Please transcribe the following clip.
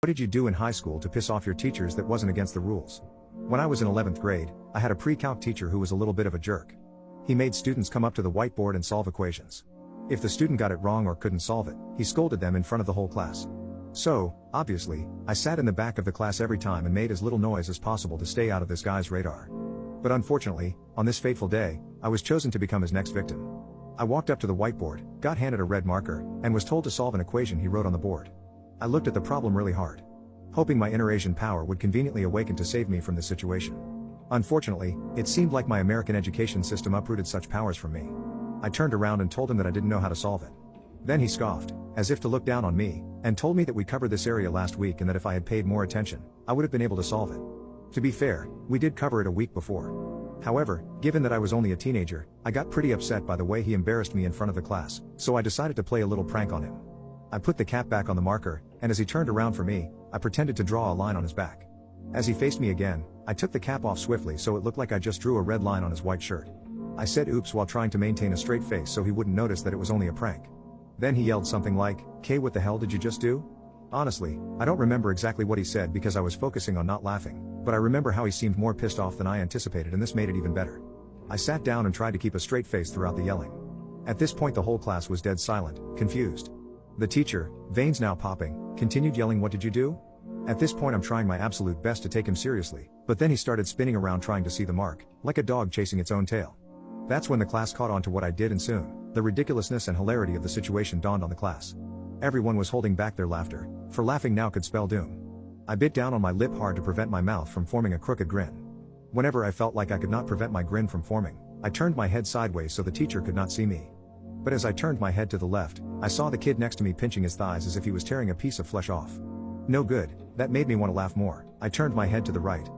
What did you do in high school to piss off your teachers that wasn't against the rules? When I was in 11th grade, I had a pre-calc teacher who was a little bit of a jerk. He made students come up to the whiteboard and solve equations. If the student got it wrong or couldn't solve it, he scolded them in front of the whole class. So, obviously, I sat in the back of the class every time and made as little noise as possible to stay out of this guy's radar. But unfortunately, on this fateful day, I was chosen to become his next victim. I walked up to the whiteboard, got handed a red marker, and was told to solve an equation he wrote on the board. I looked at the problem really hard, hoping my inner Asian power would conveniently awaken to save me from this situation. Unfortunately, it seemed like my American education system uprooted such powers from me. I turned around and told him that I didn't know how to solve it. Then he scoffed, as if to look down on me, and told me that we covered this area last week and that if I had paid more attention, I would have been able to solve it. To be fair, we did cover it a week before. However, given that I was only a teenager, I got pretty upset by the way he embarrassed me in front of the class, so I decided to play a little prank on him. I put the cap back on the marker, and as he turned around for me, I pretended to draw a line on his back. As he faced me again, I took the cap off swiftly so it looked like I just drew a red line on his white shirt. I said oops while trying to maintain a straight face so he wouldn't notice that it was only a prank. Then he yelled something like, "Kay, what the hell did you just do?" Honestly, I don't remember exactly what he said because I was focusing on not laughing, but I remember how he seemed more pissed off than I anticipated, and this made it even better. I sat down and tried to keep a straight face throughout the yelling. At this point the whole class was dead silent, confused. The teacher, veins now popping, continued yelling, "What did you do?" At this point I'm trying my absolute best to take him seriously, but then he started spinning around trying to see the mark, like a dog chasing its own tail. That's when the class caught on to what I did, and soon, the ridiculousness and hilarity of the situation dawned on the class. Everyone was holding back their laughter, for laughing now could spell doom. I bit down on my lip hard to prevent my mouth from forming a crooked grin. Whenever I felt like I could not prevent my grin from forming, I turned my head sideways so the teacher could not see me. But as I turned my head to the left, I saw the kid next to me pinching his thighs as if he was tearing a piece of flesh off. No good, that made me want to laugh more. I turned my head to the right,